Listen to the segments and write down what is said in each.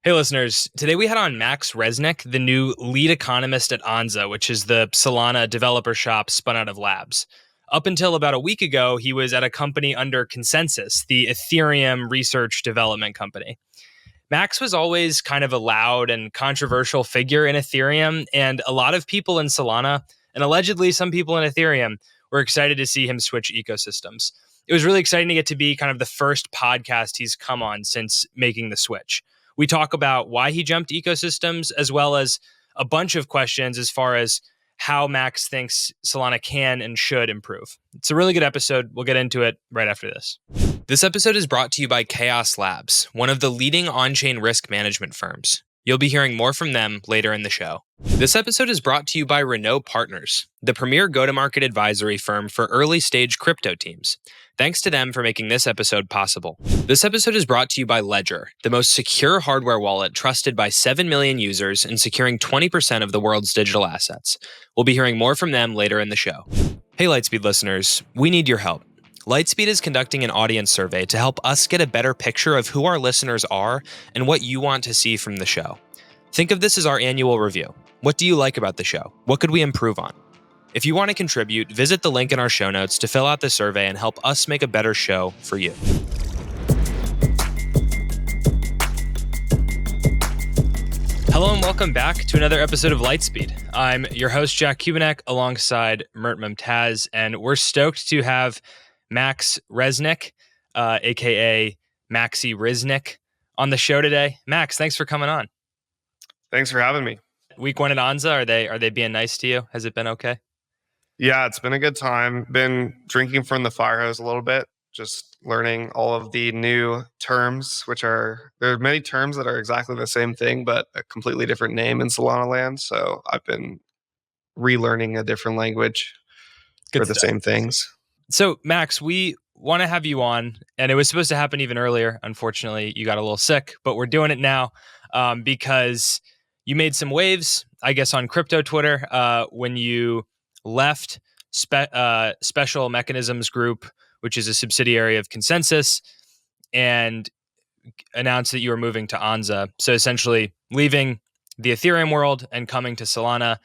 Hey, listeners. Today we had on Max Resnick, the new lead economist at Anza, which is the Solana developer shop spun out of Labs. Up until about a week ago, he was at a company under Consensus, the Ethereum research development company. Max was always kind of a loud and controversial figure in Ethereum, and a lot of people in Solana, and allegedly some people in Ethereum, were excited to see him switch ecosystems. It was really exciting to get to be kind of the first podcast he's come on since making the switch. We talk about why he jumped ecosystems, as well as a bunch of questions as far as how Max thinks Solana can and should improve. It's a really good episode. We'll get into it right after this. This episode is brought to you by Chaos Labs, one of the leading on-chain risk management firms. You'll be hearing more from them later in the show. This episode is brought to you by Renaud Partners, the premier go-to-market advisory firm for early-stage crypto teams. Thanks to them for making this episode possible. This episode is brought to you by Ledger, the most secure hardware wallet trusted by 7 million users and securing 20% of the world's digital assets. We'll be hearing more from them later in the show. Hey, Lightspeed listeners, we need your help. Lightspeed is conducting an audience survey to help us get a better picture of who our listeners are and what you want to see from the show. Think of this as our annual review. What do you like about the show? What could we improve on? If you want to contribute, visit the link in our show notes to fill out the survey and help us make a better show for you. Hello and welcome back to another episode of Lightspeed. I'm your host, Jack Kubanek, alongside Mert Mumtaz, and we're stoked to have Max Resnick, aka Maxi Resnick, on the show today. Max, thanks for coming on. Thanks for having me. Week one at Anza, are they being nice to you? Has it been okay? Yeah, it's been a good time. Been drinking from the fire hose a little bit, just learning all of the new terms, there are many terms that are exactly the same thing, but a completely different name in Solana land. So I've been relearning a different language for the same things. So, Max, we want to have you on, and it was supposed to happen even earlier. Unfortunately, you got a little sick, but we're doing it now because you made some waves, I guess, on crypto Twitter when you left Special Mechanisms Group, which is a subsidiary of Consensus, and announced that you were moving to Anza. So essentially leaving the Ethereum world and coming to Solana.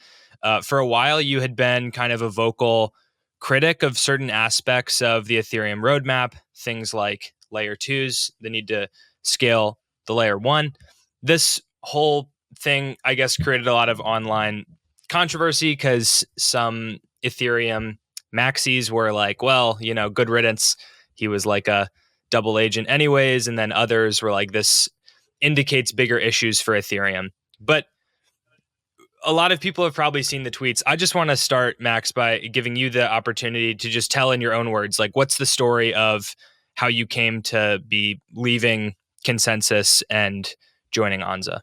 For a while, you had been kind of a vocal critic of certain aspects of the Ethereum roadmap, things like layer 2s, the need to scale the layer 1. This whole thing, I guess, created a lot of online controversy because some Ethereum maxis were like, well, good riddance. He was like a double agent anyways. And then others were like, this indicates bigger issues for Ethereum. But a lot of people have probably seen the tweets. I just want to start, Max, by giving you the opportunity to just tell in your own words, like, what's the story of how you came to be leaving Consensus and joining Anza?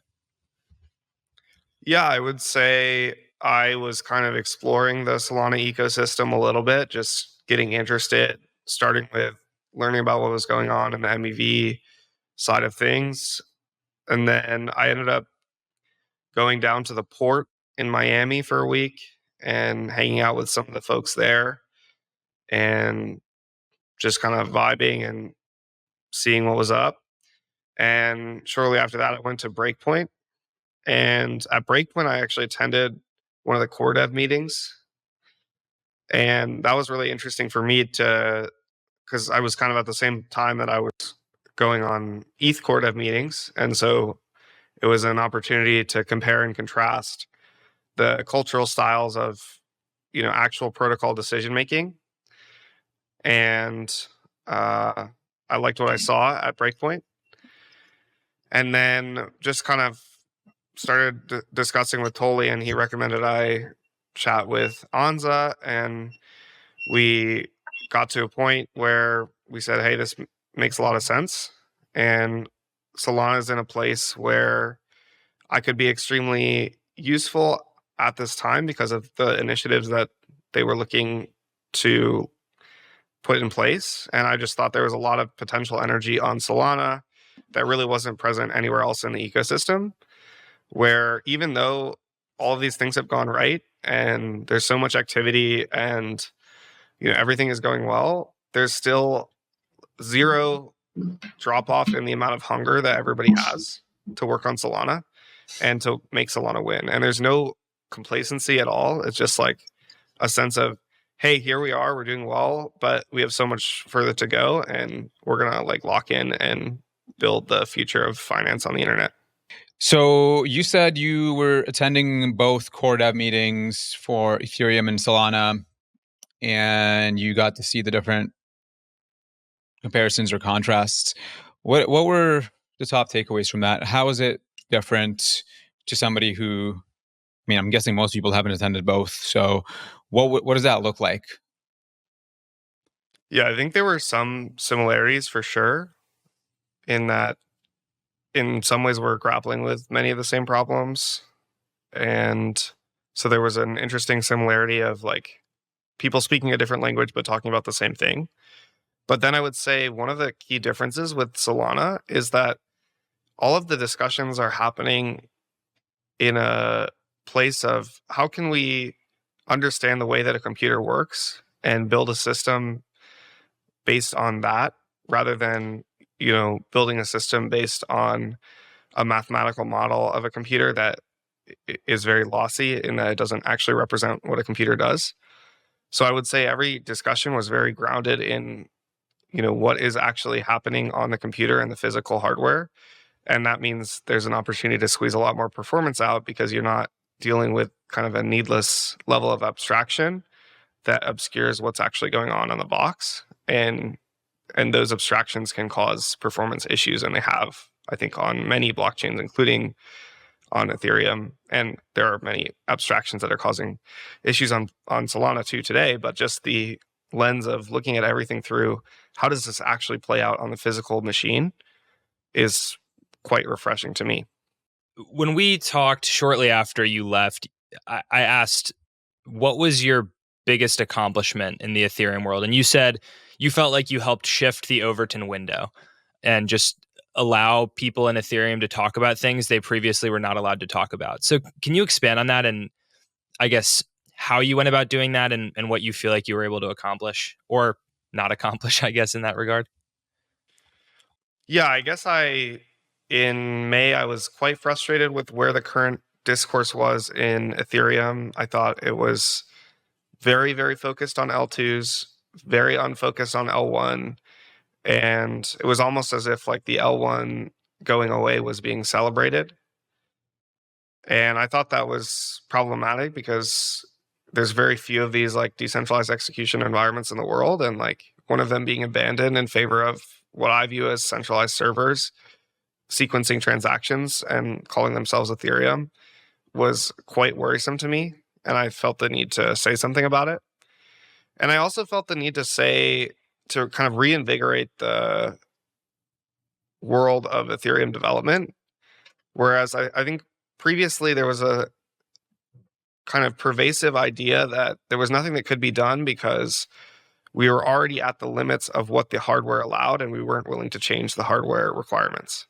Yeah, I would say I was kind of exploring the Solana ecosystem a little bit, just getting interested, starting with learning about what was going on in the MEV side of things. And then I ended up going down to the port in Miami for a week and hanging out with some of the folks there and just kind of vibing and seeing what was up. And shortly after that, I went to Breakpoint. And at Breakpoint, I actually attended one of the core dev meetings. And that was really interesting for me because I was kind of at the same time that I was going on ETH core dev meetings. And so it was an opportunity to compare and contrast the cultural styles of, actual protocol decision making. And I liked what I saw at Breakpoint. And then just kind of started discussing with Tolly, and he recommended I chat with Anza, and we got to a point where we said, hey, this makes a lot of sense. And Solana is in a place where I could be extremely useful at this time because of the initiatives that they were looking to put in place. And I just thought there was a lot of potential energy on Solana that really wasn't present anywhere else in the ecosystem, where even though all of these things have gone right and there's so much activity and everything is going well, there's still zero drop off in the amount of hunger that everybody has. to work on Solana and to make Solana win. And there's no complacency at all. It's just like a sense of, hey, here we are, we're doing well, but we have so much further to go, and we're gonna like lock in and build the future of finance on the internet. So you said you were attending both core dev meetings for Ethereum and Solana, and you got to see the different comparisons or contrasts. What were the top takeaways from that? How is it different to somebody who, I mean, I'm guessing most people haven't attended both. So what does that look like? Yeah, I think there were some similarities for sure, in that in some ways we're grappling with many of the same problems. And so there was an interesting similarity of like people speaking a different language but talking about the same thing. But then I would say one of the key differences with Solana is that all of the discussions are happening in a place of how can we understand the way that a computer works and build a system based on that, rather than, you know, building a system based on a mathematical model of a computer that is very lossy in that it doesn't actually represent what a computer does. So I would say every discussion was very grounded in, you know, what is actually happening on the computer and the physical hardware. And that means there's an opportunity to squeeze a lot more performance out because you're not dealing with kind of a needless level of abstraction that obscures what's actually going on the box. And those abstractions can cause performance issues, and they have, I think, on many blockchains, including on Ethereum. And there are many abstractions that are causing issues on Solana too today. But just the lens of looking at everything through how does this actually play out on the physical machine is quite refreshing to me. When we talked shortly after you left, I asked, what was your biggest accomplishment in the Ethereum world? And you said you felt like you helped shift the Overton window and just allow people in Ethereum to talk about things they previously were not allowed to talk about. So can you expand on that, and I guess how you went about doing that, and what you feel like you were able to accomplish or not accomplish, I guess, in that regard? Yeah, I guess in May, I was quite frustrated with where the current discourse was in Ethereum. I thought it was very, very focused on L2s, very unfocused on L1. And it was almost as if like the L1 going away was being celebrated. And I thought that was problematic because there's very few of these like decentralized execution environments in the world. And like one of them being abandoned in favor of what I view as centralized servers sequencing transactions and calling themselves Ethereum was quite worrisome to me. And I felt the need to say something about it. And I also felt the need to kind of reinvigorate the world of Ethereum development. Whereas I think previously there was a kind of pervasive idea that there was nothing that could be done because we were already at the limits of what the hardware allowed and we weren't willing to change the hardware requirements.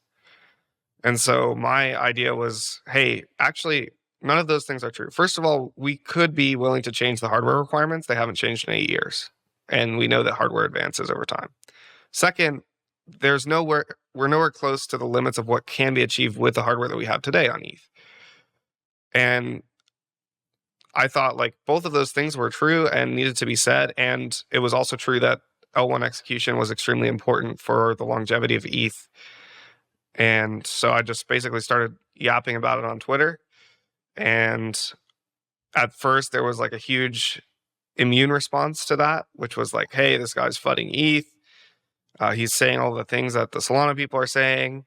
And so my idea was, hey, actually, none of those things are true. First of all, we could be willing to change the hardware requirements. They haven't changed in 8 years. And we know that hardware advances over time. Second, we're nowhere close to the limits of what can be achieved with the hardware that we have today on ETH. And I thought like both of those things were true and needed to be said. And it was also true that L1 execution was extremely important for the longevity of ETH. And so I just basically started yapping about it on Twitter. And at first there was like a huge immune response to that, which was like, hey, this guy's flooding ETH. He's saying all the things that the Solana people are saying.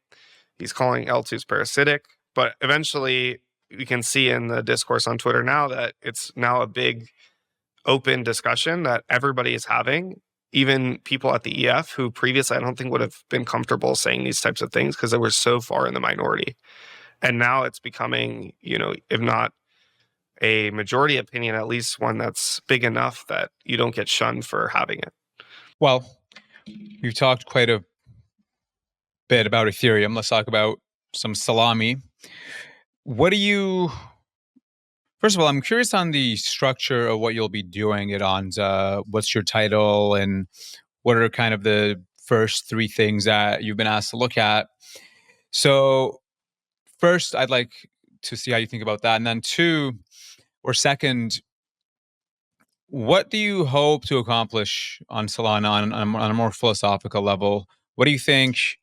He's calling L2s parasitic. But eventually we can see in the discourse on Twitter now that it's now a big open discussion that everybody is having, even people at the EF who previously I don't think would have been comfortable saying these types of things because they were so far in the minority. And now it's becoming, you know, if not a majority opinion, at least one that's big enough that you don't get shunned for having it. Well, we've talked quite a bit about Ethereum. Let's talk about some salami. First of all, I'm curious on the structure of what you'll be doing at Anza. What's your title, and what are kind of the first 3 things that you've been asked to look at? So first, I'd like to see how you think about that. And then second, what do you hope to accomplish on Solana on a more philosophical level? What do you think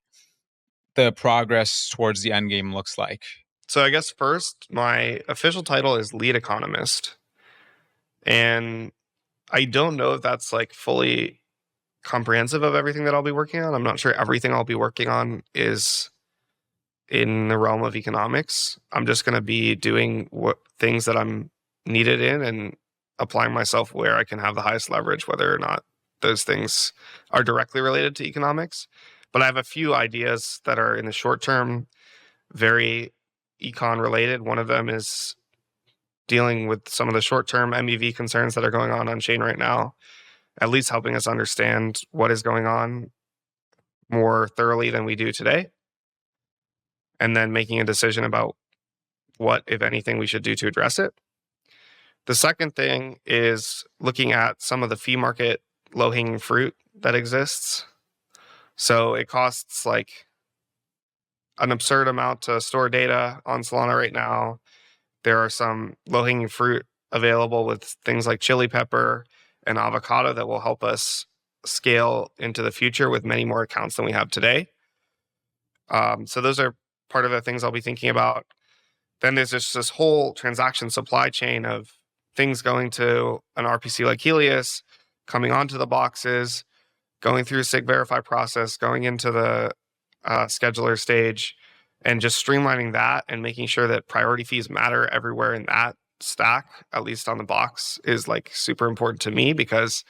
the progress towards the end game looks like? So I guess first, my official title is lead economist. And I don't know if that's like fully comprehensive of everything that I'll be working on. I'm not sure everything I'll be working on is in the realm of economics. I'm just going to be doing what things that I'm needed in and applying myself where I can have the highest leverage, whether or not those things are directly related to economics. But I have a few ideas that are in the short term, very econ related. One of them is dealing with some of the short term MEV concerns that are going on chain right now, at least helping us understand what is going on more thoroughly than we do today. And then making a decision about what, if anything, we should do to address it. The second thing is looking at some of the fee market low-hanging fruit that exists. So it costs like an absurd amount to store data on Solana right now. There are some low-hanging fruit available with things like chili pepper and avocado that will help us scale into the future with many more accounts than we have today. So those are part of the things I'll be thinking about. Then there's just this whole transaction supply chain of things going to an RPC like Helios, coming onto the boxes, going through a SIG verify process, going into the scheduler stage, and just streamlining that and making sure that priority fees matter everywhere in that stack, at least on the box, is like super important to me, because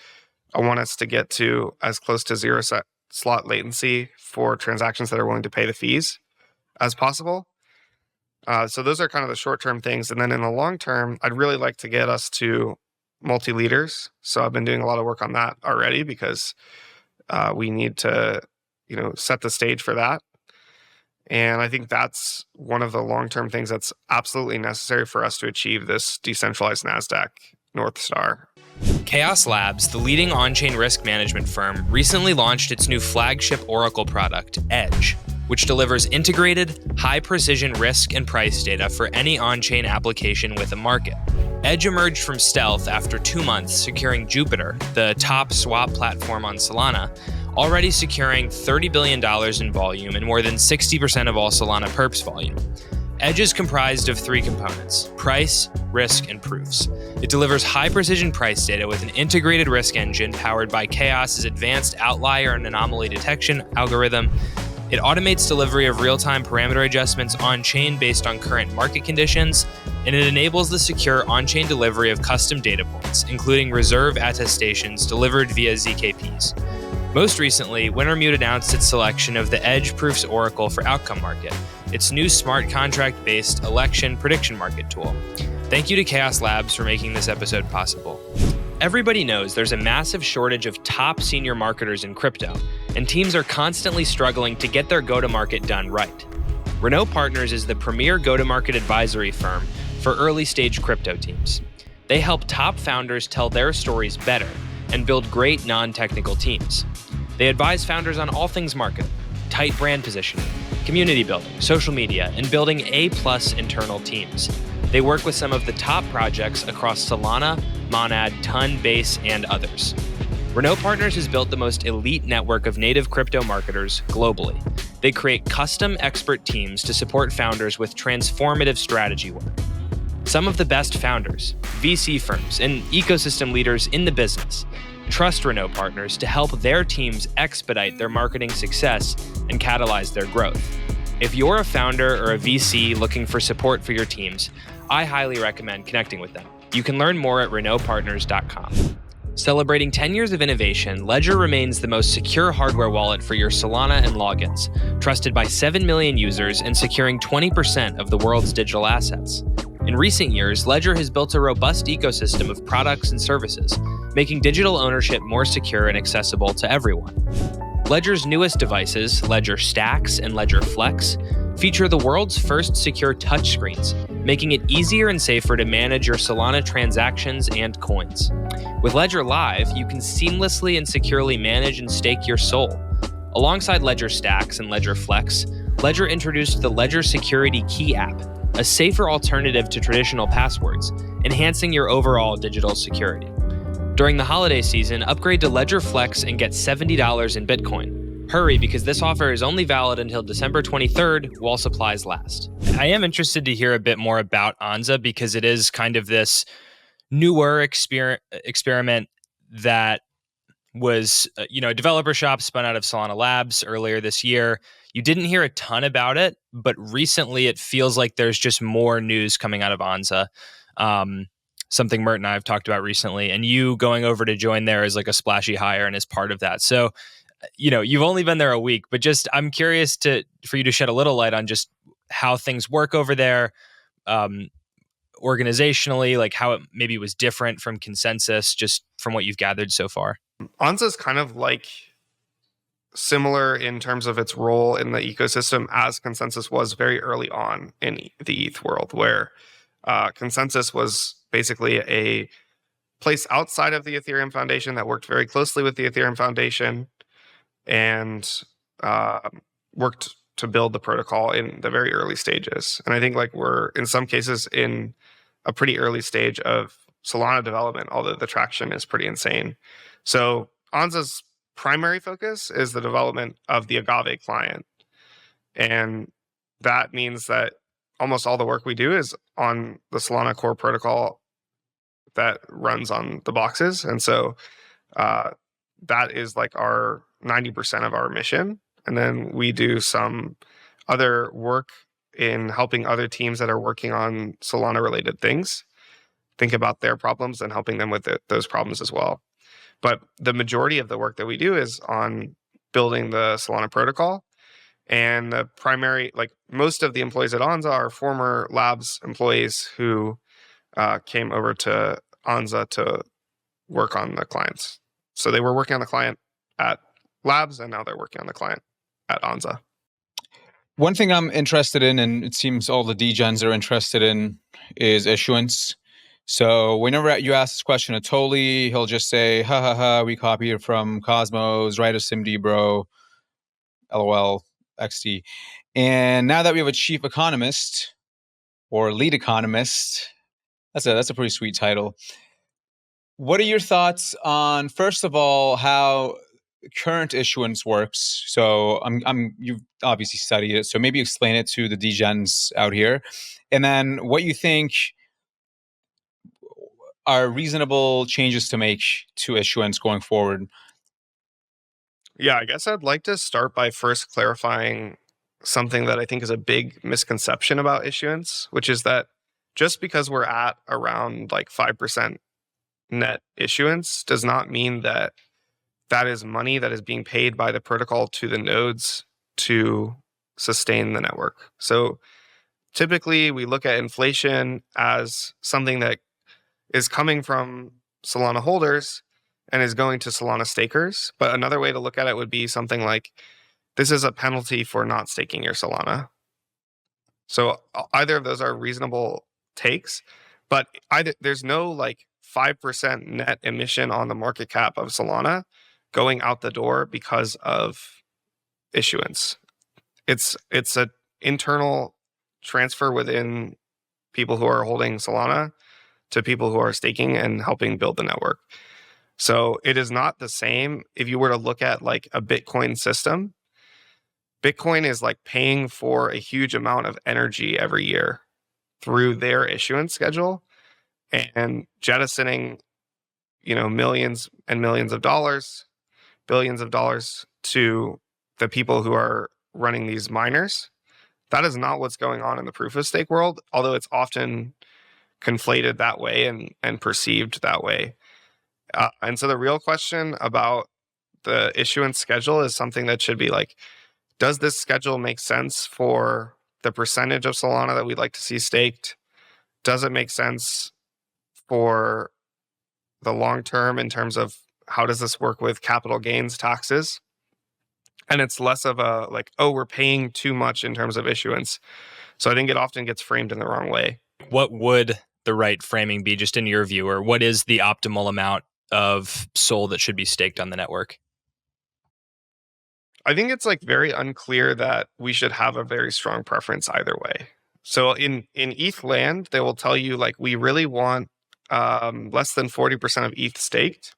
I want us to get to as close to zero slot latency for transactions that are willing to pay the fees as possible. So those are kind of the short-term things. And then in the long term, I'd really like to get us to multi-leaders. So I've been doing a lot of work on that already, because we need to, set the stage for that. And I think that's one of the long-term things that's absolutely necessary for us to achieve this decentralized NASDAQ North Star. Chaos Labs, the leading on-chain risk management firm, recently launched its new flagship Oracle product, Edge, which delivers integrated, high-precision risk and price data for any on-chain application with a market. Edge emerged from stealth after 2 months securing Jupiter, the top swap platform on Solana, already securing $30 billion in volume and more than 60% of all Solana perps volume. Edge is comprised of 3 components: price, risk, and proofs. It delivers high-precision price data with an integrated risk engine powered by Chaos's advanced outlier and anomaly detection algorithm. It automates delivery of real-time parameter adjustments on-chain based on current market conditions, and it enables the secure on-chain delivery of custom data points, including reserve attestations delivered via ZKPs. Most recently, Wintermute announced its selection of the Edge Proofs Oracle for Outcome Market, its new smart contract-based election prediction market tool. Thank you to Chaos Labs for making this episode possible. Everybody knows there's a massive shortage of top senior marketers in crypto, and teams are constantly struggling to get their go-to-market done right. Renaud Partners is the premier go-to-market advisory firm for early-stage crypto teams. They help top founders tell their stories better and build great non-technical teams. They advise founders on all things marketing, tight brand positioning, community building, social media, and building A+ internal teams. They work with some of the top projects across Solana, Monad, Ton, Base, and others. Renaud Partners has built the most elite network of native crypto marketers globally. They create custom expert teams to support founders with transformative strategy work. Some of the best founders, VC firms, and ecosystem leaders in the business trust Renaud Partners to help their teams expedite their marketing success and catalyze their growth. If you're a founder or a VC looking for support for your teams, I highly recommend connecting with them. You can learn more at renaudpartners.com. Celebrating 10 years of innovation, Ledger remains the most secure hardware wallet for your Solana and logins, trusted by 7 million users and securing 20% of the world's digital assets. In recent years, Ledger has built a robust ecosystem of products and services, making digital ownership more secure and accessible to everyone. Ledger's newest devices, Ledger Stacks and Ledger Flex, feature the world's first secure touchscreens, making it easier and safer to manage your Solana transactions and coins. With Ledger Live, you can seamlessly and securely manage and stake your SOL. Alongside Ledger Stacks and Ledger Flex, Ledger introduced the Ledger Security Key app, a safer alternative to traditional passwords, enhancing your overall digital security. During the holiday season, upgrade to Ledger Flex and get $70 in Bitcoin. Hurry, because this offer is only valid until December 23rd while supplies last. I am interested to hear a bit more about Anza because it is kind of this newer experiment that was, a developer shop spun out of Solana Labs earlier this year. You didn't hear a ton about it, but recently it feels like there's just more news coming out of Anza. Something Mert and I have talked about recently, and you going over to join there is like a splashy hire and is part of that. So, you've only been there a week, but just I'm curious for you to shed a little light on just how things work over there, organizationally, like how it maybe was different from Consensus, just from what you've gathered so far. Anza is kind of like similar in terms of its role in the ecosystem as Consensus was very early on in the ETH world, where Consensus was basically a place outside of the Ethereum Foundation that worked very closely with the Ethereum Foundation and worked to build the protocol in the very early stages. And I think like we're in some cases in a pretty early stage of Solana development, although the traction is pretty insane. So Anza's primary focus is the development of the Agave client. And that means that almost all the work we do is on the Solana core protocol that runs on the boxes. And so that is like our 90% of our mission. And then we do some other work in helping other teams that are working on Solana related things think about their problems and helping them with those problems as well. But the majority of the work that we do is on building the Solana protocol. And the primary, like most of the employees at Anza are former Labs employees who came over to Anza to work on the clients. So they were working on the client at Labs, and now they're working on the client at Anza. One thing I'm interested in, and it seems all the degens are interested in, is issuance. So whenever you ask this question to Toli, he'll just say, ha ha ha, we copied it from Cosmos, write a SIMD, bro, LOL, XD. And now that we have a chief economist or lead economist, that's a pretty sweet title. What are your thoughts on, first of all, how current issuance works? So you've obviously studied it, so maybe explain it to the degens out here. And then what you think are reasonable changes to make to issuance going forward? Yeah, I guess I'd like to start by first clarifying something that I think is a big misconception about issuance, which is that just because we're at around like 5% net issuance does not mean that that is money that is being paid by the protocol to the nodes to sustain the network. So typically we look at inflation as something that is coming from Solana holders and is going to Solana stakers. But another way to look at it would be something like, this is a penalty for not staking your Solana. So either of those are reasonable takes, but there's no like 5% net emission on the market cap of Solana going out the door because of issuance. It's an internal transfer within people who are holding Solana to people who are staking and helping build the network. So it is not the same. If you were to look at like a Bitcoin system, Bitcoin is like paying for a huge amount of energy every year through their issuance schedule and jettisoning, millions and millions of dollars, billions of dollars to the people who are running these miners. That is not what's going on in the proof of stake world, although it's often conflated that way and perceived that way. And so the real question about the issuance schedule is something that should be like, does this schedule make sense for the percentage of Solana that we'd like to see staked? Does it make sense for the long term in terms of how does this work with capital gains taxes? And it's less of a like, oh, we're paying too much in terms of issuance. So I think it often gets framed in the wrong way. What would the right framing be, just in your view, or what is the optimal amount of SOL that should be staked on the network? I think it's like very unclear that we should have a very strong preference either way. So in ETH land, they will tell you like we really want less than 40% of ETH staked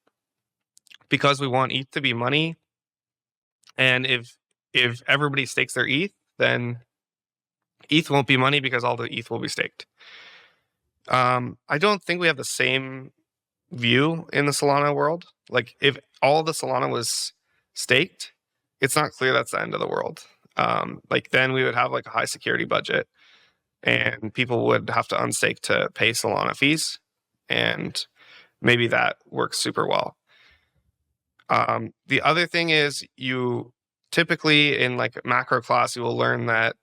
because we want ETH to be money. And if everybody stakes their ETH, then ETH won't be money because all the ETH will be staked. I don't think we have the same view in the Solana world. Like if all the Solana was staked, it's not clear that's the end of the world. Like then we would have like a high security budget and people would have to unstake to pay Solana fees. And maybe that works super well. The other thing is you typically in like macro class, you will learn that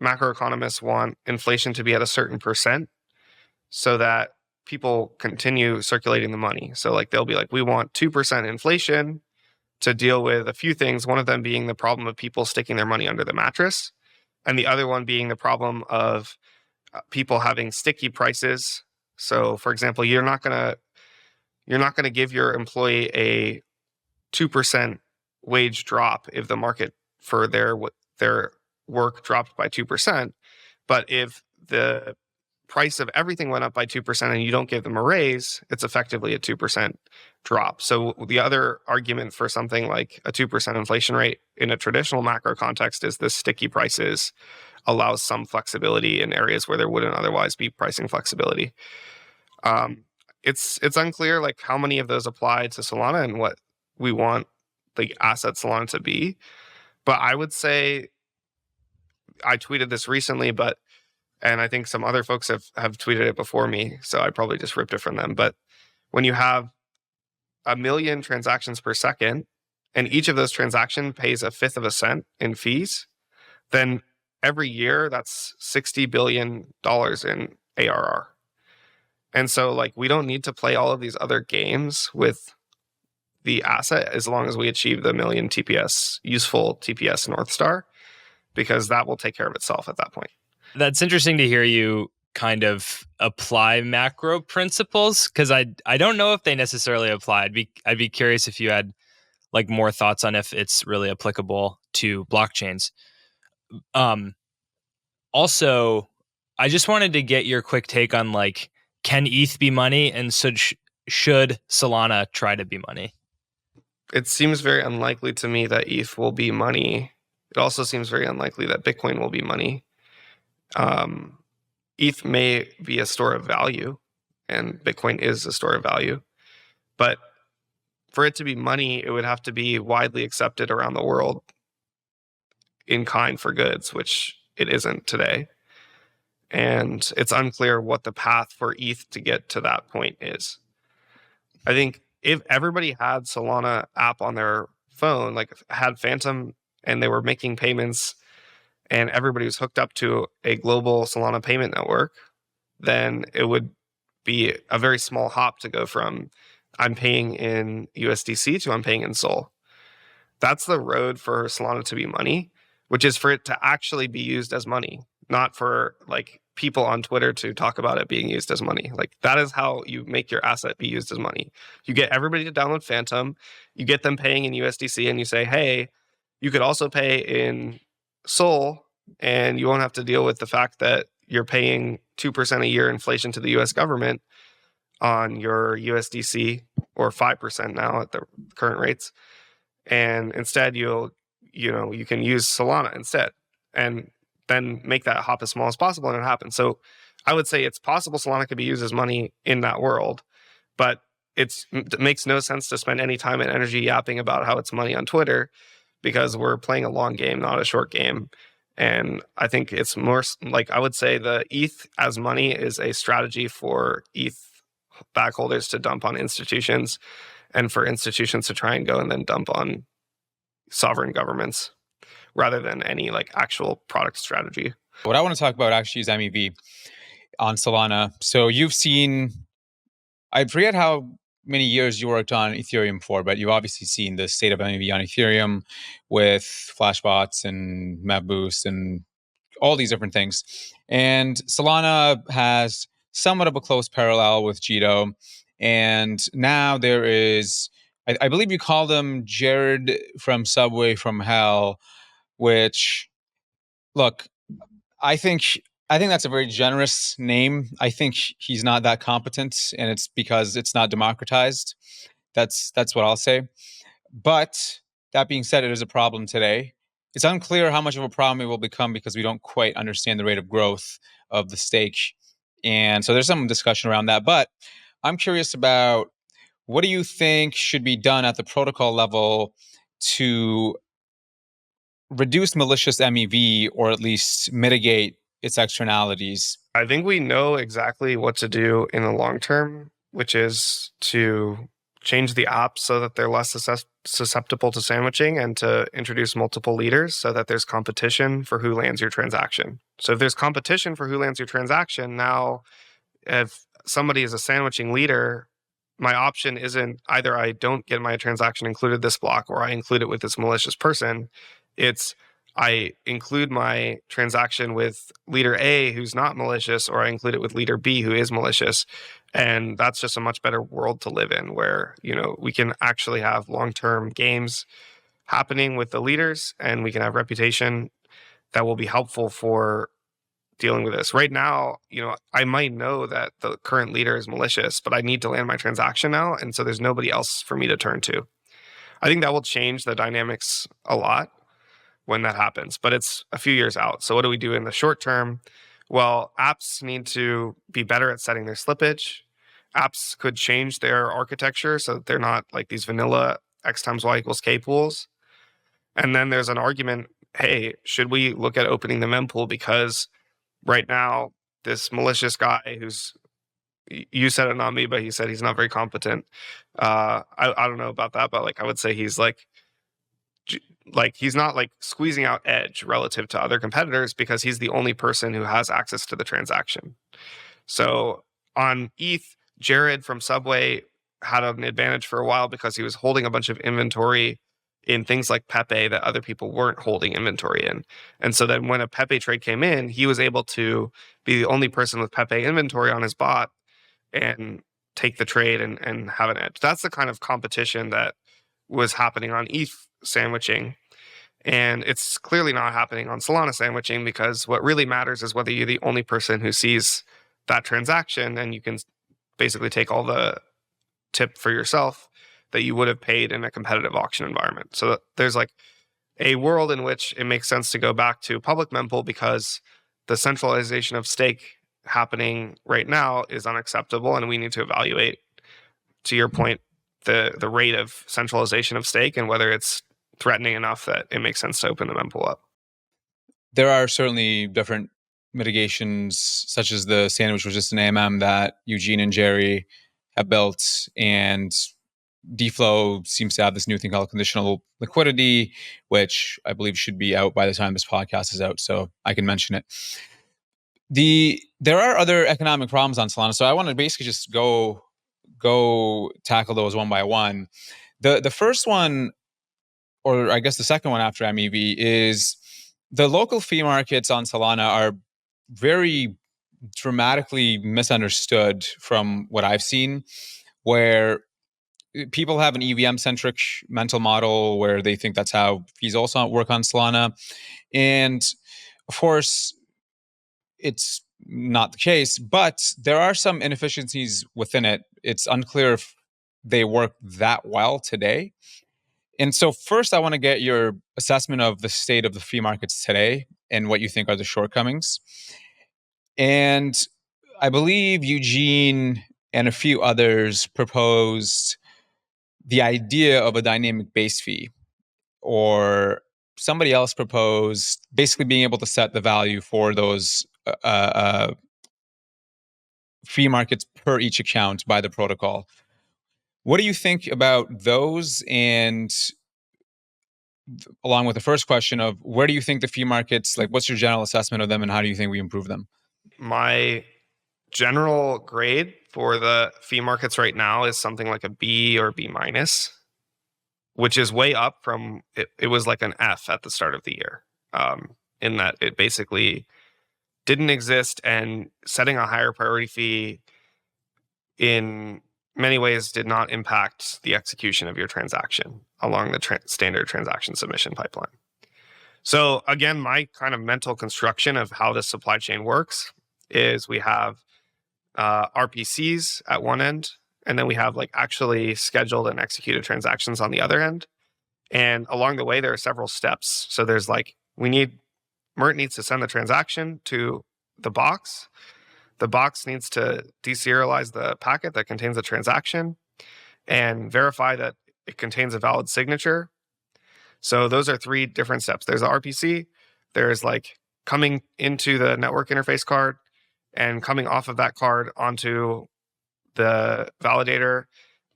macroeconomists want inflation to be at a certain percent so that people continue circulating the money. So like they'll be like, we want 2% inflation to deal with a few things, one of them being the problem of people sticking their money under the mattress, and the other one being the problem of people having sticky prices. So for example, you're not going to give your employee a 2% wage drop if the market for their work dropped by 2%. But if the price of everything went up by 2% and you don't give them a raise, it's effectively a 2% drop. So the other argument for something like a 2% inflation rate in a traditional macro context is this sticky prices allows some flexibility in areas where there wouldn't otherwise be pricing flexibility. It's unclear like how many of those apply to Solana and what we want the asset Solana to be. But I would say, I tweeted this recently, and I think some other folks have tweeted it before me, so I probably just ripped it from them. But when you have 1 million transactions per second, and each of those transactions pays a fifth of a cent in fees, then every year that's $60 billion in ARR. And so like we don't need to play all of these other games with the asset as long as we achieve the 1 million TPS, useful TPS North Star, because that will take care of itself at that point. That's interesting to hear you kind of apply macro principles, because I don't know if they necessarily apply. I'd be curious if you had like more thoughts on if it's really applicable to blockchains. Also, I just wanted to get your quick take on like, can ETH be money, and should Solana try to be money? It seems very unlikely to me that ETH will be money. It also seems very unlikely that Bitcoin will be money. ETH may be a store of value, and Bitcoin is a store of value. But for it to be money, it would have to be widely accepted around the world in kind for goods, which it isn't today. And it's unclear what the path for ETH to get to that point is. I think if everybody had Solana app on their phone, like had Phantom, and they were making payments and everybody was hooked up to a global Solana payment network, then it would be a very small hop to go from I'm paying in USDC to I'm paying in Sol. That's the road for Solana to be money, which is for it to actually be used as money, not for like people on Twitter to talk about it being used as money. Like that is how you make your asset be used as money. You get everybody to download Phantom, you get them paying in USDC, and you say, hey, you could also pay in Sol, and you won't have to deal with the fact that you're paying 2% a year inflation to the US government on your USDC, or 5% now at the current rates. And instead you can use Solana instead, and then make that hop as small as possible, and it happens. So I would say it's possible Solana could be used as money in that world, but it makes no sense to spend any time and energy yapping about how it's money on Twitter, because we're playing a long game, not a short game. And I think it's more like, I would say the ETH as money is a strategy for ETH backholders to dump on institutions, and for institutions to try and go and then dump on sovereign governments, rather than any like actual product strategy. What I want to talk about actually is MEV on Solana. So you've seen, I forget how many years you worked on Ethereum for, but you've obviously seen the state of MEV on Ethereum with Flashbots and MEV Boost and all these different things. And Solana has somewhat of a close parallel with Jito. And now there is I believe you called him Jared from Subway from Hell, which, look, I think that's a very generous name. I think he's not that competent, and it's because it's not democratized. That's what I'll say. But that being said, it is a problem today. It's unclear how much of a problem it will become because we don't quite understand the rate of growth of the stake. And so there's some discussion around that. But I'm curious about, what do you think should be done at the protocol level to reduce malicious MEV, or at least mitigate its externalities? I think we know exactly what to do in the long term, which is to change the app so that they're less susceptible to sandwiching, and to introduce multiple leaders so that there's competition for who lands your transaction. So if there's competition for who lands your transaction, now if somebody is a sandwiching leader, my option isn't either I don't get my transaction included this block, or I include it with this malicious person. It's I include my transaction with leader A who's not malicious, or I include it with leader B who is malicious. And that's just a much better world to live in, where, we can actually have long-term games happening with the leaders, and we can have reputation that will be helpful for dealing with this. Right now, I might know that the current leader is malicious, but I need to land my transaction now. And so there's nobody else for me to turn to. I think that will change the dynamics a lot when that happens, but it's a few years out. So what do we do in the short term? Well, apps need to be better at setting their slippage. Apps could change their architecture so that they're not like these vanilla X times Y equals K pools. And then there's an argument, hey, should we look at opening the mempool? Because right now, this malicious guy who's, you said it, not me, but he said he's not very competent. I don't know about that, but I would say he's he's not squeezing out edge relative to other competitors, because he's the only person who has access to the transaction. So on ETH, Jared from Subway had an advantage for a while because he was holding a bunch of inventory in things like Pepe that other people weren't holding inventory in. And so then when a Pepe trade came in, he was able to be the only person with Pepe inventory on his bot and take the trade and have an edge. That's the kind of competition that was happening on ETH sandwiching. And it's clearly not happening on Solana sandwiching, because what really matters is whether you're the only person who sees that transaction, and you can basically take all the tip for yourself that you would have paid in a competitive auction environment. So there's a world in which it makes sense to go back to public mempool, because the centralization of stake happening right now is unacceptable, and we need to evaluate, to your point, the rate of centralization of stake and whether it's threatening enough that it makes sense to open the mempool up. There are certainly different mitigations, such as the sandwich resistant AMM that Eugene and Jerry have built, and DFlow seems to have this new thing called conditional liquidity, which I believe should be out by the time this podcast is out, so I can mention it. There are other economic problems on Solana, so I want to basically just go tackle those one by one. The first one, or I guess the second one after MEV, is the local fee markets on Solana are very dramatically misunderstood from what I've seen, where people have an EVM-centric mental model where they think that's how fees also work on Solana. And of course, it's not the case, but there are some inefficiencies within it. It's unclear if they work that well today. And so first, I want to get your assessment of the state of the fee markets today and what you think are the shortcomings. And I believe Eugene and a few others proposed the idea of a dynamic base fee, or somebody else proposed basically being able to set the value for those fee markets per each account by the protocol. What do you think about those? And along with the first question of where do you think the fee markets, what's your general assessment of them, and how do you think we improve them? My general grade for the fee markets right now is something like a B or B minus, which is way up from it was like an F at the start of the year, in that it basically didn't exist, and setting a higher priority fee in many ways did not impact the execution of your transaction along the standard transaction submission pipeline. So again, my kind of mental construction of how this supply chain works is we have RPCs at one end, and then we have like actually scheduled and executed transactions on the other end. And along the way, there are several steps. So there's like, Mert needs to send the transaction to the box. The box needs to deserialize the packet that contains the transaction and verify that it contains a valid signature. So those are 3 different steps. There's the RPC, there's like coming into the network interface card and coming off of that card onto the validator,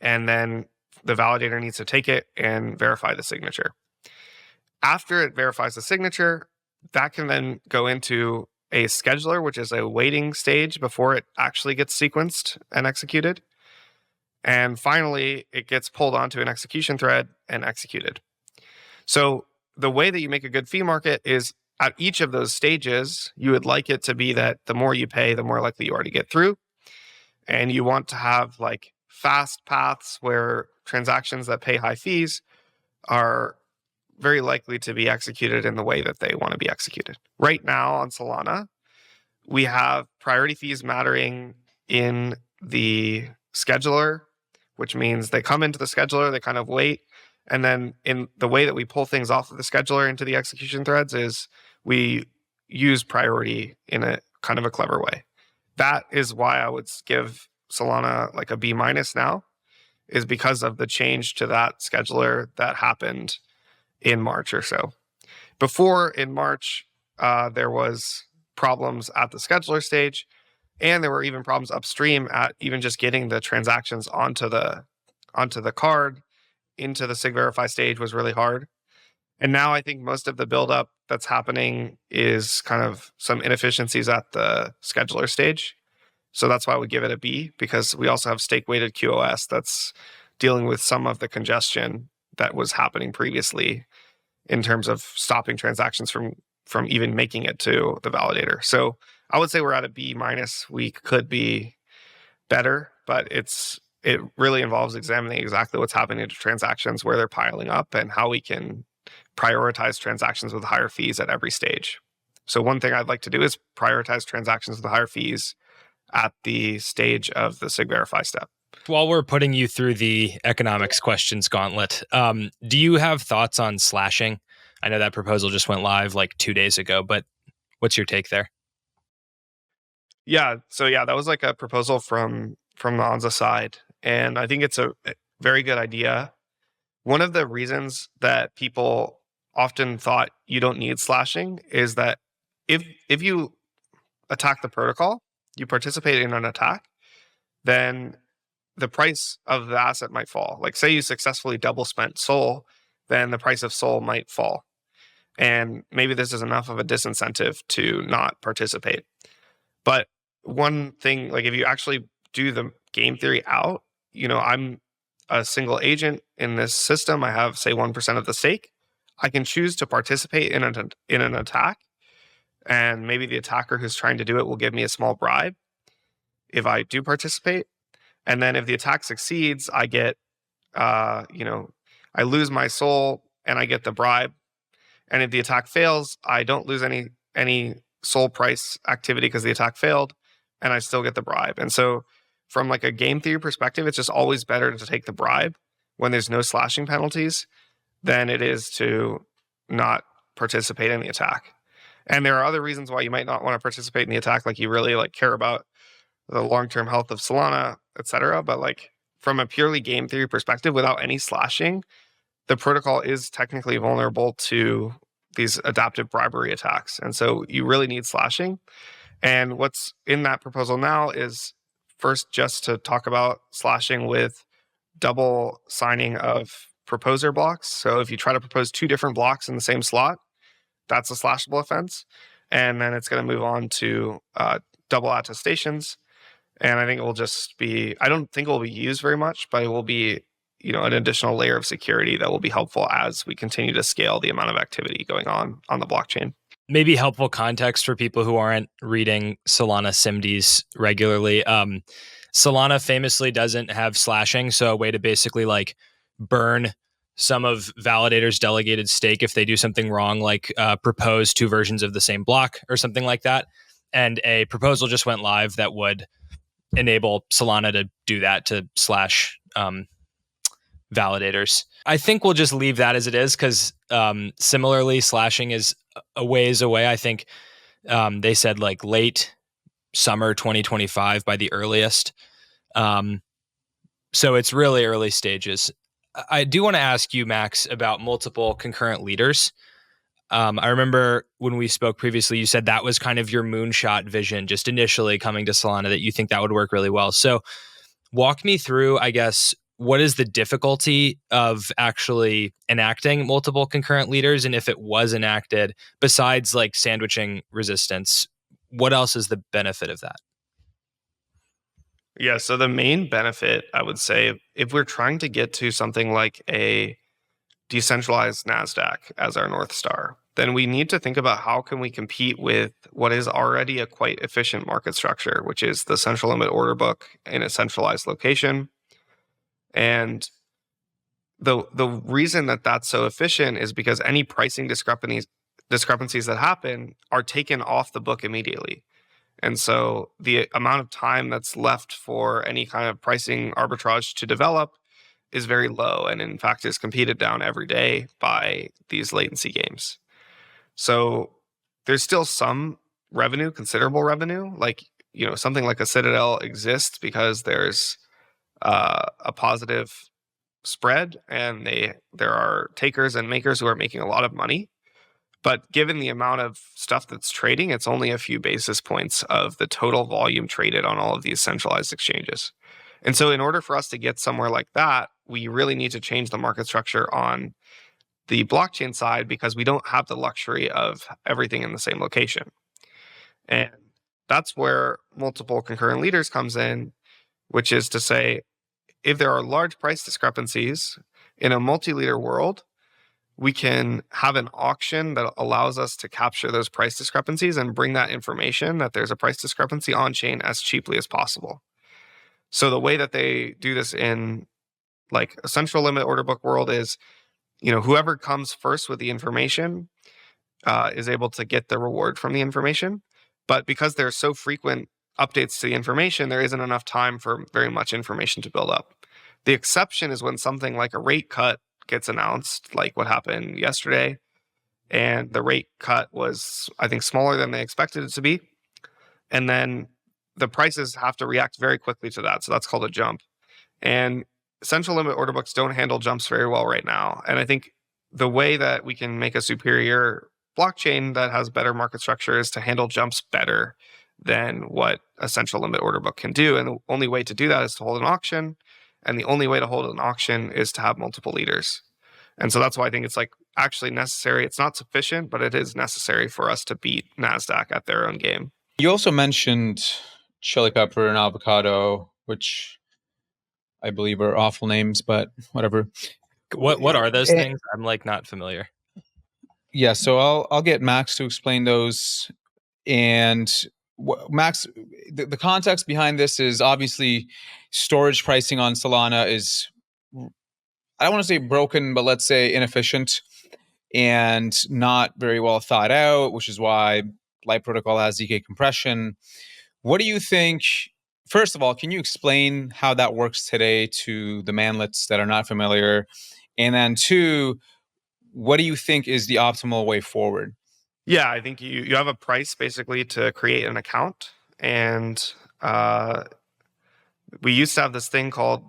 and then the validator needs to take it and verify the signature. After it verifies the signature, that can then go into a scheduler, which is a waiting stage before it actually gets sequenced and executed. And finally, it gets pulled onto an execution thread and executed. So the way that you make a good fee market is at each of those stages, you would like it to be that the more you pay, the more likely you are to get through. And you want to have like fast paths where transactions that pay high fees are very likely to be executed in the way that they want to be executed. Right now on Solana, we have priority fees mattering in the scheduler, which means they come into the scheduler, they kind of wait. And then in the way that we pull things off of the scheduler into the execution threads is we use priority in a kind of a clever way. That is why I would give Solana like a B- now, is because of the change to that scheduler that happened in March or so. Before in March, there was problems at the scheduler stage, and there were even problems upstream at even just getting the transactions onto the card into the SigVerify stage was really hard. And now I think most of the buildup that's happening is kind of some inefficiencies at the scheduler stage. So that's why we give it a B, because we also have stake-weighted QoS that's dealing with some of the congestion that was happening previously in terms of stopping transactions from even making it to the validator. So I would say we're at a B-. We could be better, but it really involves examining exactly what's happening to transactions, where they're piling up, and how we can prioritize transactions with higher fees at every stage. So one thing I'd like to do is prioritize transactions with higher fees at the stage of the SigVerify step. While we're putting you through the economics questions gauntlet, do you have thoughts on slashing? I know that proposal just went live like 2 days ago, but what's your take there? Yeah, so that was like a proposal from the Anza side, and I think it's a very good idea. One of the reasons that people often thought you don't need slashing is that if you attack the protocol, you participate in an attack, then the price of the asset might fall. Like say you successfully double spent SOL, then the price of SOL might fall. And maybe this is enough of a disincentive to not participate. But one thing, like if you actually do the game theory out, I'm a single agent in this system. I have, say, 1% of the stake. I can choose to participate in an attack, and maybe the attacker who's trying to do it will give me a small bribe if I do participate. And then if the attack succeeds, I get, I lose my SOL and I get the bribe. And if the attack fails, I don't lose any SOL price activity because the attack failed, and I still get the bribe. And so from like a game theory perspective, it's just always better to take the bribe when there's no slashing penalties than it is to not participate in the attack. And there are other reasons why you might not want to participate in the attack, like you really like care about the long-term health of Solana, etc. But like from a purely game theory perspective, without any slashing, the protocol is technically vulnerable to these adaptive bribery attacks. And so you really need slashing. And what's in that proposal now is first just to talk about slashing with double signing of proposer blocks. So if you try to propose 2 different blocks in the same slot, that's a slashable offense. And then it's going to move on to double attestations. And I think it will just be, I don't think it will be used very much, but it will be, an additional layer of security that will be helpful as we continue to scale the amount of activity going on the blockchain. Maybe helpful context for people who aren't reading Solana SIMDs regularly. Solana famously doesn't have slashing, so a way to basically like burn some of validators' delegated stake if they do something wrong, like propose two versions of the same block or something like that. And a proposal just went live that would enable Solana to do that, to slash validators. I think we'll just leave that as it is, because similarly, slashing is a ways away. I think they said like late summer 2025 by the earliest. So it's really early stages. I do want to ask you, Max, about multiple concurrent leaders. I remember when we spoke previously, you said that was kind of your moonshot vision, just initially coming to Solana, that you think that would work really well. So walk me through, I guess, what is the difficulty of actually enacting multiple concurrent leaders? And if it was enacted, besides like sandwiching resistance, what else is the benefit of that? Yeah, so the main benefit, I would say, if we're trying to get to something like a decentralized NASDAQ as our North Star, then we need to think about how can we compete with what is already a quite efficient market structure, which is the central limit order book in a centralized location. And the reason that that's so efficient is because any pricing discrepancies that happen are taken off the book immediately. And so the amount of time that's left for any kind of pricing arbitrage to develop is very low, and in fact is competed down every day by these latency games. So there's still some revenue, considerable revenue, like, you know, something like a Citadel exists because there's a positive spread, and there are takers and makers who are making a lot of money. But given the amount of stuff that's trading, it's only a few basis points of the total volume traded on all of these centralized exchanges. And so in order for us to get somewhere like that, we really need to change the market structure on the blockchain side, because we don't have the luxury of everything in the same location. And that's where multiple concurrent leaders comes in, which is to say, if there are large price discrepancies in a multi-leader world, we can have an auction that allows us to capture those price discrepancies and bring that information that there's a price discrepancy on chain as cheaply as possible. So the way that they do this in like a central limit order book world is, you know, whoever comes first with the information is able to get the reward from the information. But because there's so frequent updates to the information, there isn't enough time for very much information to build up. The exception is when something like a rate cut gets announced, like what happened yesterday, and the rate cut was, I think, smaller than they expected it to be. And then the prices have to react very quickly to that. So that's called a jump. And central limit order books don't handle jumps very well right now. And I think the way that we can make a superior blockchain that has better market structure is to handle jumps better than what a central limit order book can do. And the only way to do that is to hold an auction. And the only way to hold an auction is to have multiple leaders. And so that's why I think it's like actually necessary. It's not sufficient, but it is necessary for us to beat NASDAQ at their own game. You also mentioned chili pepper and avocado, which I believe are awful names, but whatever. What are those things? I'm like not familiar. Yeah, so I'll get Max to explain those. And Max, the context behind this is obviously storage pricing on Solana is, I don't want to say broken, but let's say inefficient and not very well thought out, which is why Light Protocol has ZK compression. What do you think? First of all, can you explain how that works today to the manlets that are not familiar? And then two, what do you think is the optimal way forward? Yeah, I think you have a price basically to create an account. And we used to have this thing called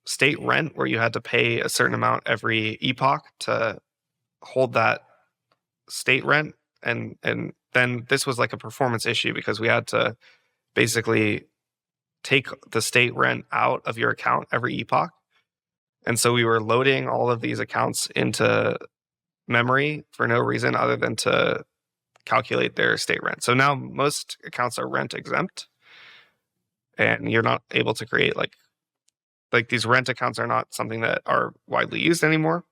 state rent, where you had to pay a certain amount every epoch to hold that state rent. And then this was like a performance issue, because we had to basically take the state rent out of your account every epoch. And so we were loading all of these accounts into memory for no reason other than to calculate their state rent. So now most accounts are rent exempt, and you're not able to create like these rent accounts are not something that are widely used anymore.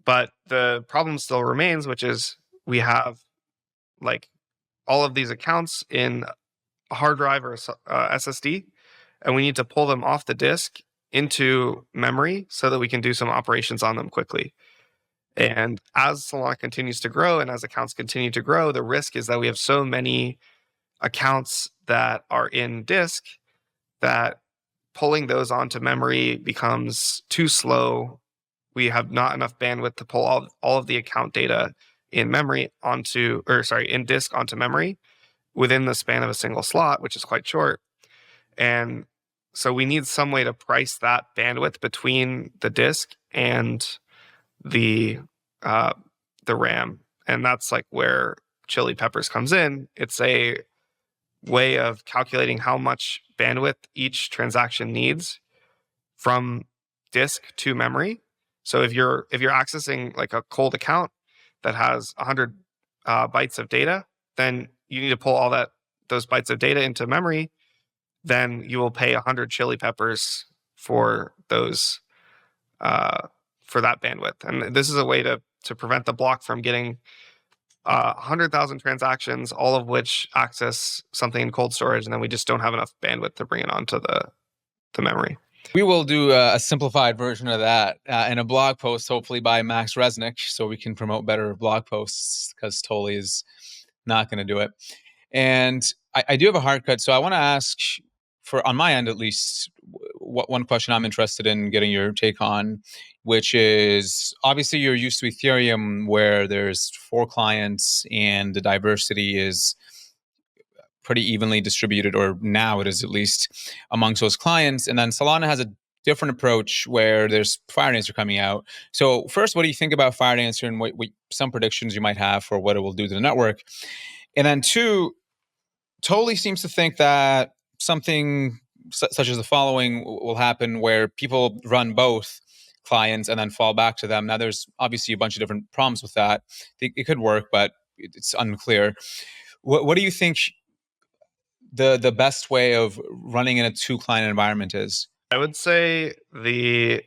But the problem still remains, which is we have like all of these accounts in a hard drive or SSD, and we need to pull them off the disk into memory so that we can do some operations on them quickly. And as Solana continues to grow and as accounts continue to grow, the risk is that we have so many accounts that are in disk that pulling those onto memory becomes too slow. We have not enough bandwidth to pull all of the account data in memory in disk onto memory within the span of a single slot, which is quite short. And so we need some way to price that bandwidth between the disk and the RAM. And that's like where Chili Peppers comes in. It's a way of calculating how much bandwidth each transaction needs from disk to memory. So if you're accessing like a cold account that has 100 bytes of data, then you need to pull all those bytes of data into memory. Then you will pay 100 Chili Peppers for those for that bandwidth. And this is a way to prevent the block from getting 100,000 transactions, all of which access something in cold storage, and then we just don't have enough bandwidth to bring it onto the memory. We will do a simplified version of that in a blog post, hopefully by Max Resnick, so we can promote better blog posts, because Tolly is not going to do it. And I do have a hard cut, so I want to ask, on my end at least, one question I'm interested in getting your take on, which is, obviously you're used to Ethereum where there's 4 clients and the diversity is pretty evenly distributed, or now it is at least, amongst those clients. And then Solana has a different approach where there's Firedancer coming out. So first, what do you think about Firedancer, and what some predictions you might have for what it will do to the network? And then 2, Totally seems to think that something such as the following will happen, where people run both clients and then fall back to them. Now, there's obviously a bunch of different problems with that. It could work, but it's unclear. What do you think the best way of running in a 2-client environment is? I would say the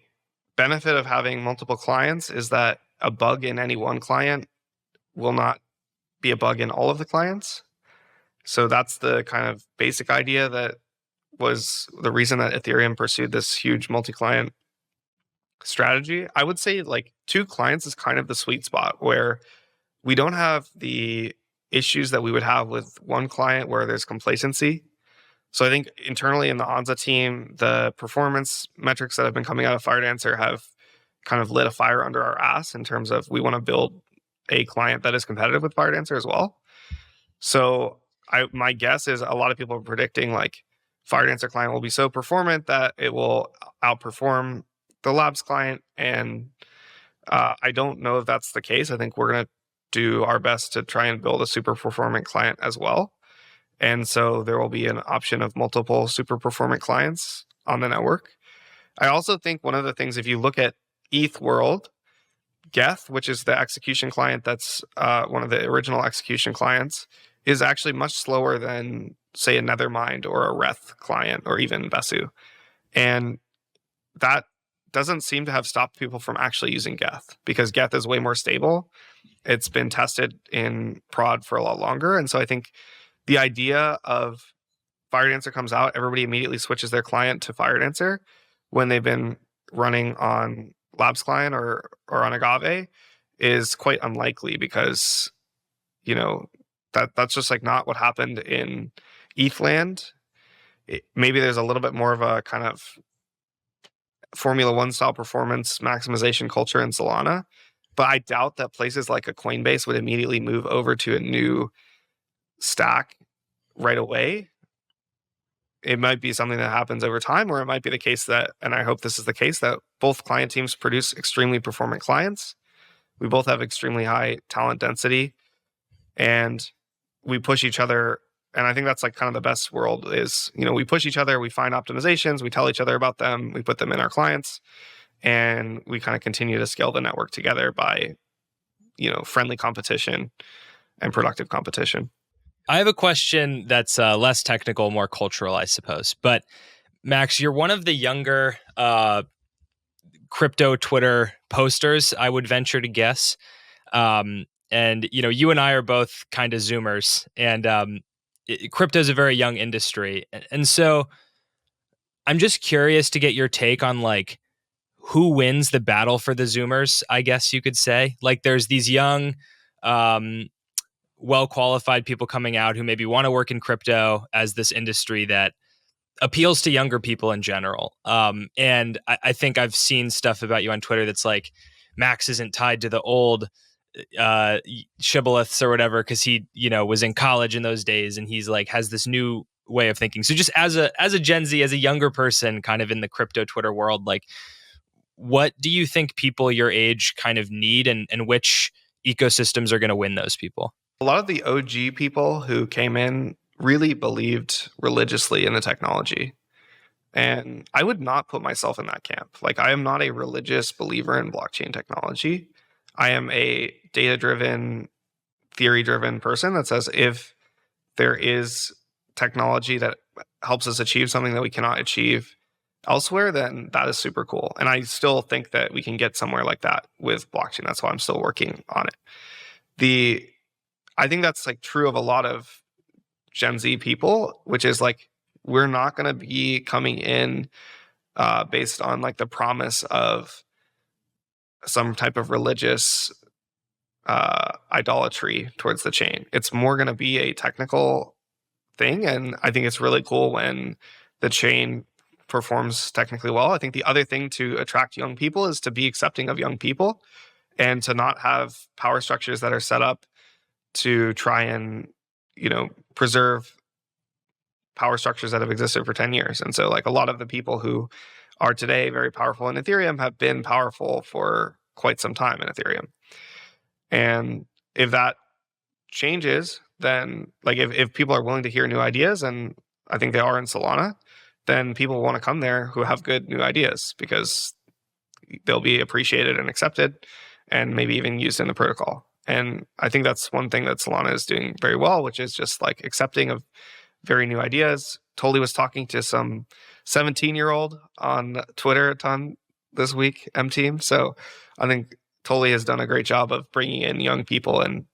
benefit of having multiple clients is that a bug in any one client will not be a bug in all of the clients. So that's the kind of basic idea that was the reason that Ethereum pursued this huge multi-client strategy. I would say like 2 clients is kind of the sweet spot where we don't have the issues that we would have with one client where there's complacency. So I think internally in the Anza team, the performance metrics that have been coming out of Firedancer have kind of lit a fire under our ass in terms of we want to build a client that is competitive with Firedancer as well. So my guess is a lot of people are predicting like Firedancer client will be so performant that it will outperform the Labs client. And I don't know if that's the case. I think we're going to do our best to try and build a super performant client as well. And so there will be an option of multiple super performant clients on the network. I also think one of the things, if you look at ETH World, Geth, which is the execution client that's one of the original execution clients, is actually much slower than, say, a Nethermind or a Reth client or even Besu. And that doesn't seem to have stopped people from actually using Geth, because Geth is way more stable. It's been tested in prod for a lot longer. And so I think the idea of Firedancer comes out, everybody immediately switches their client to Firedancer when they've been running on Labs client or on Agave is quite unlikely, because, you know, that's just like not what happened in ETH land. Maybe there's a little bit more of a kind of Formula One style performance maximization culture in Solana, but I doubt that places like a Coinbase would immediately move over to a new stack right away. It might be something that happens over time, or it might be the case that, and I hope this is the case, that both client teams produce extremely performant clients. We both have extremely high talent density, and we push each other. And I think that's like kind of the best world is, you know, we push each other, we find optimizations, we tell each other about them, we put them in our clients, and we kind of continue to scale the network together by, you know, friendly competition and productive competition. I have a question that's less technical, more cultural, I suppose. But Max, you're one of the younger crypto Twitter posters, I would venture to guess. And, you know, you and I are both kind of Zoomers, and crypto is a very young industry. And so I'm just curious to get your take on like who wins the battle for the Zoomers, I guess you could say. Like there's these young, well-qualified people coming out who maybe want to work in crypto as this industry that appeals to younger people in general. And I think I've seen stuff about you on Twitter that's like, Max isn't tied to the old shibboleths or whatever because he, was in college in those days, and he's like has this new way of thinking. So just as a Gen Z, as a younger person, kind of in the crypto Twitter world, like, what do you think people your age kind of need, and which ecosystems are going to win those people? A lot of the OG people who came in really believed religiously in the technology. And I would not put myself in that camp. Like, I am not a religious believer in blockchain technology. I am a data-driven, theory-driven person that says if there is technology that helps us achieve something that we cannot achieve elsewhere, then that is super cool. And I still think that we can get somewhere like that with blockchain. That's why I'm still working on it. I think that's like true of a lot of Gen Z people, which is like, we're not going to be coming in based on like the promise of some type of religious idolatry towards the chain. It's more going to be a technical thing. And I think it's really cool when the chain performs technically well. I think the other thing to attract young people is to be accepting of young people and to not have power structures that are set up to try and, preserve power structures that have existed for 10 years. And so like a lot of the people who are today very powerful in Ethereum have been powerful for quite some time in Ethereum. And if that changes, then like if people are willing to hear new ideas, and I think they are in Solana, then people want to come there who have good new ideas because they'll be appreciated and accepted and maybe even used in the protocol. And I think that's one thing that Solana is doing very well, which is just like accepting of very new ideas. Totally was talking to some 17-year-old on Twitter a ton this week, M-Team. So I think Totally has done a great job of bringing in young people. And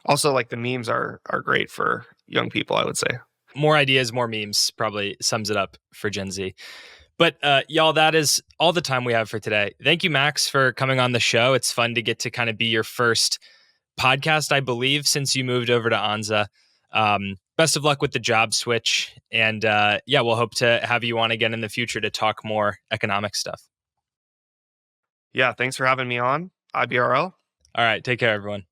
also like the memes are great for young people, I would say. More ideas, more memes probably sums it up for Gen Z. But y'all, that is all the time we have for today. Thank you, Max, for coming on the show. It's fun to get to kind of be your first podcast, I believe, since you moved over to Anza. Best of luck with the job switch. And we'll hope to have you on again in the future to talk more economic stuff. Yeah, thanks for having me on. IBRL. All right, take care, everyone.